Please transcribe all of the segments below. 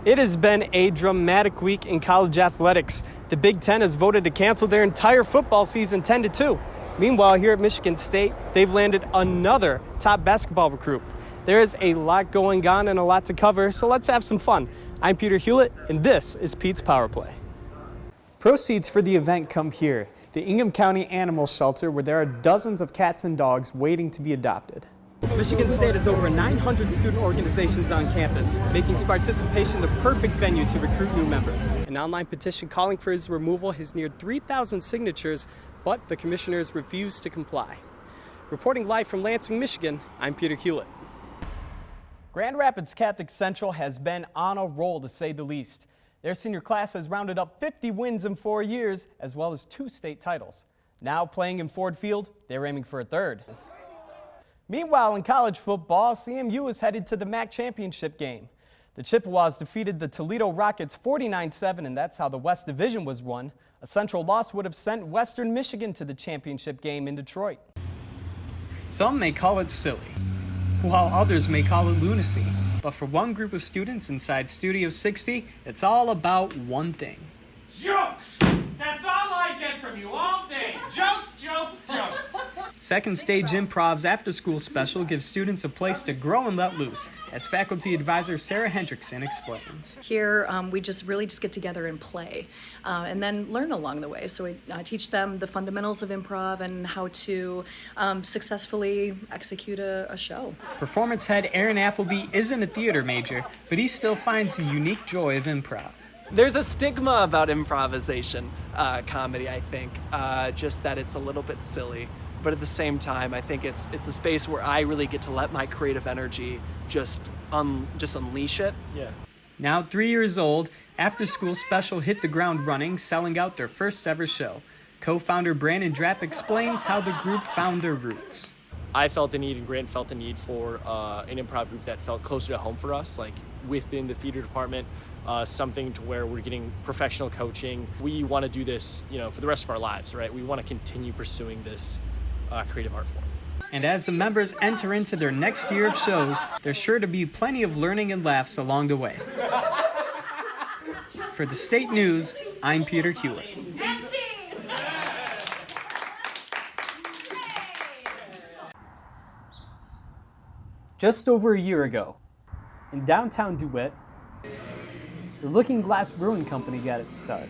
It has been a dramatic week in college athletics. The Big Ten has voted to cancel their entire football season 10-2. Meanwhile, here at Michigan State, they've landed another top basketball recruit. There is a lot going on and a lot to cover, so let's have some fun. I'm Peter Hulett, and this is Pete's Power Play. Proceeds for the event come here, the Ingham County Animal Shelter, where there are dozens of cats and dogs waiting to be adopted. Michigan State has over 900 student organizations on campus, making participation the perfect venue to recruit new members. An online petition calling for his removal has neared 3,000 signatures, but the commissioners refuse to comply. Reporting live from Lansing, Michigan, I'm Peter Hulett. Grand Rapids Catholic Central has been on a roll, to say the least. Their senior class has rounded up 50 wins in 4 years, as well as 2 state titles. Now playing in Ford Field, they're aiming for a third. Meanwhile, in college football, CMU is headed to the MAC championship game. The Chippewas defeated the Toledo Rockets 49-7, and that's how the West Division was won. A Central loss would have sent Western Michigan to the championship game in Detroit. Some may call it silly, while others may call it lunacy. But for one group of students inside Studio 60, it's all about one thing. Jokes! That's all I get from you all day. Jokes, jokes, jokes. Second Stage Improv's after-school special gives students a place to grow and let loose, as faculty advisor Sarah Hendrickson explains. Here, we just get together and play, and then learn along the way. So we teach them the fundamentals of improv and how to successfully execute a show. Performance head Aaron Appleby isn't a theater major, but he still finds the unique joy of improv. There's a stigma about improvisation comedy, I think, just that it's a little bit silly. But at the same time, I think it's a space where I really get to let my creative energy just unleash it. Yeah. Now 3 years old, After School Special hit the ground running, selling out their first ever show. Co-founder Brandon Drapp explains how the group found their roots. I felt the need, and Grant felt the need for an improv group that felt closer to home for us, like within the theater department, something to where we're getting professional coaching. We want to do this, for the rest of our lives, right? We want to continue pursuing this creative art form. And as the members enter into their next year of shows, there's sure to be plenty of learning and laughs along the way. For the State News, I'm Peter Hulett. Just over a year ago, in downtown DeWitt, the Looking Glass Brewing Company got its start.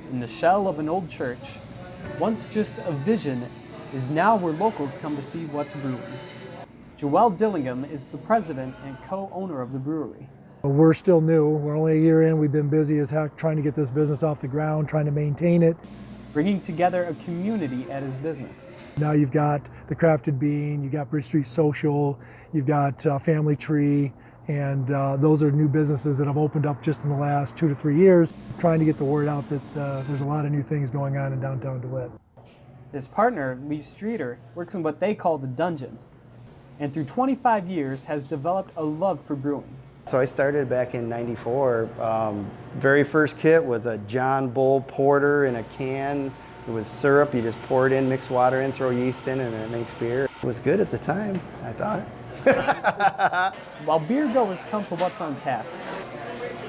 In the shell of an old church, once just a vision, is now where locals come to see what's brewing. Joel Dillingham is the president and co-owner of the brewery. We're still new. We're only a year in. We've been busy as heck trying to get this business off the ground, trying to maintain it. Bringing together a community at his business. Now you've got the Crafted Bean, you've got Bridge Street Social, you've got Family Tree, and those are new businesses that have opened up just in the last 2 to 3 years, trying to get the word out that there's a lot of new things going on in downtown DeWitt. His partner, Lee Streeter, works in what they call the dungeon, and through 25 years has developed a love for brewing. So I started back in '94. Very first kit was a John Bull porter in a can. It was syrup, you just pour it in, mix water in, throw yeast in, and it makes beer. It was good at the time, I thought. While beer goers come for what's on tap,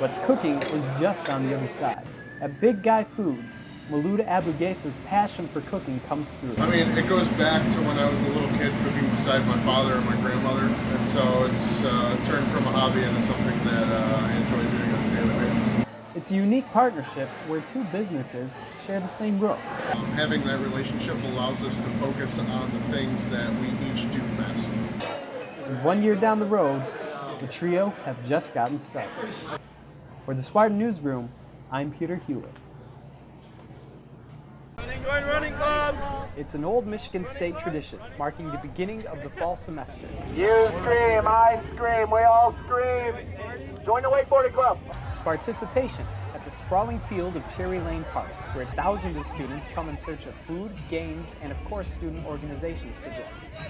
what's cooking is just on the other side. At Big Guy Foods, Maluda Abugesa's passion for cooking comes through. I mean, it goes back to when I was a little kid cooking beside my father and my grandmother, and so it's turned from a hobby into something that I enjoy doing on a daily basis. It's a unique partnership where 2 businesses share the same roof. Having that relationship allows us to focus on the things that we each do best. And 1 year down the road, the trio have just gotten started. For the Spartan Newsroom, I'm Peter Hulett. Join Running Club! It's an old Michigan State tradition, marking the beginning of the fall semester. You scream, I scream, we all scream. Join the wakeboarding club. It's participation at the sprawling field of Cherry Lane Park, where thousands of students come in search of food, games, and of course student organizations to join.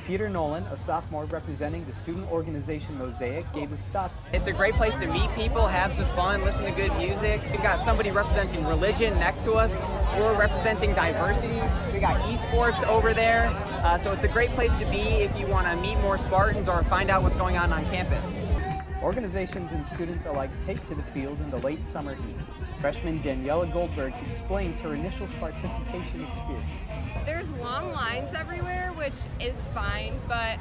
Peter Nolan, a sophomore representing the student organization Mosaic, gave his thoughts. It's a great place to meet people, have some fun, listen to good music. We've got somebody representing religion next to us. We're representing diversity. We got esports over there. So it's a great place to be if you want to meet more Spartans or find out what's going on campus. Organizations and students alike take to the field in the late summer heat. Freshman Daniela Goldberg explains her initial participation experience. There's long lines everywhere, which is fine, but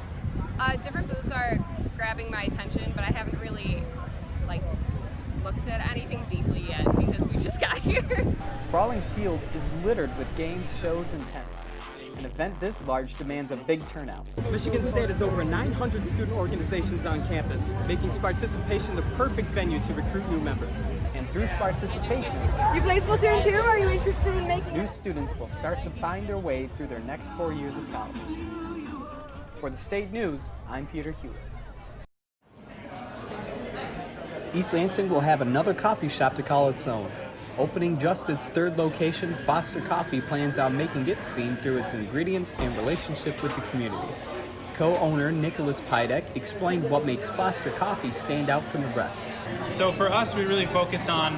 different booths are grabbing my attention, but I haven't really looked at anything deeply yet because we just got here. Sprawling field is littered with games, shows, and tents. An event this large demands a big turnout. Michigan State has over 900 student organizations on campus, making participation the perfect venue to recruit new members. And through participation, you play Splatoon too? Are you interested in making? New students will start to find their way through their next 4 years of college. For the State News, I'm Peter Hulett. East Lansing will have another coffee shop to call its own. Opening just its third location, Foster Coffee plans on making it seen through its ingredients and relationship with the community. Co-owner Nicholas Pydek explained what makes Foster Coffee stand out from the rest. So for us, we really focus on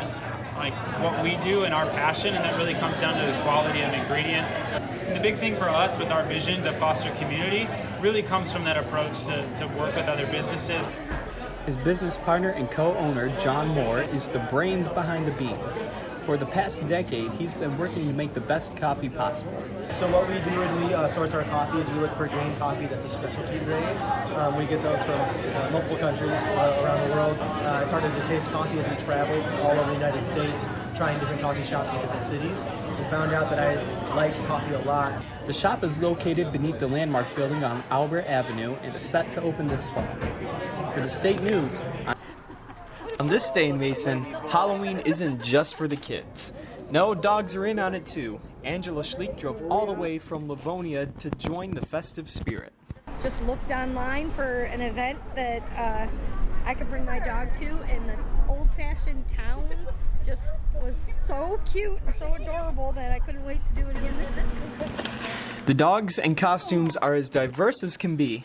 what we do and our passion, and that really comes down to the quality of ingredients. And the big thing for us with our vision to foster community really comes from that approach to work with other businesses. His business partner and co-owner, John Moore, is the brains behind the beans. For the past decade, he's been working to make the best coffee possible. So what we do when we source our coffee is we look for grain coffee that's a specialty grain. We get those from multiple countries around the world. I started to taste coffee as we traveled all over the United States, trying different coffee shops in different cities. We found out that I liked coffee a lot. The shop is located beneath the landmark building on Albert Avenue and is set to open this fall. For the State News, On this day in Mason, Halloween isn't just for the kids. No, dogs are in on it too. Angela Schleek drove all the way from Livonia to join the festive spirit. Just looked online for an event that I could bring my dog to, and the old-fashioned town just was so cute and so adorable that I couldn't wait to do it again this year. The dogs and costumes are as diverse as can be.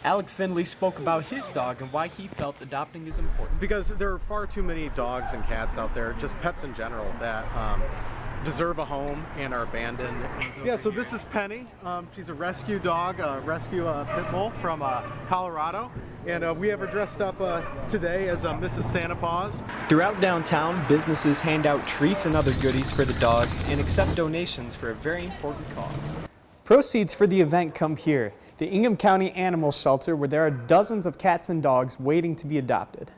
Alec Findlay spoke about his dog and why he felt adopting is important. Because there are far too many dogs and cats out there, just pets in general, that deserve a home and are abandoned. Yeah, so this is Penny. She's a rescue dog, a rescue pit bull from Colorado. And we have her dressed up today as Mrs. Santa Paws. Throughout downtown, businesses hand out treats and other goodies for the dogs and accept donations for a very important cause. Proceeds for the event come here, the Ingham County Animal Shelter, where there are dozens of cats and dogs waiting to be adopted.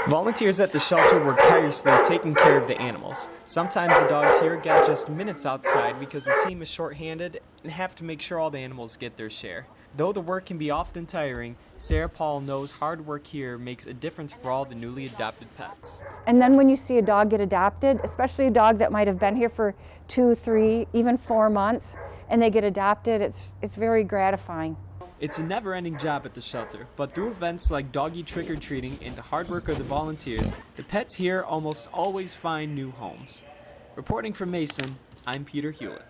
Volunteers at the shelter work tirelessly taking care of the animals. Sometimes the dogs here get just minutes outside because the team is short-handed and have to make sure all the animals get their share. Though the work can be often tiring, Sarah Paul knows hard work here makes a difference for all the newly adopted pets. And then when you see a dog get adopted, especially a dog that might have been here for 2, 3, even 4 months, and they get adopted, it's very gratifying. It's a never-ending job at the shelter, but through events like doggy trick-or-treating and the hard work of the volunteers, the pets here almost always find new homes. Reporting from Mason, I'm Peter Hulett.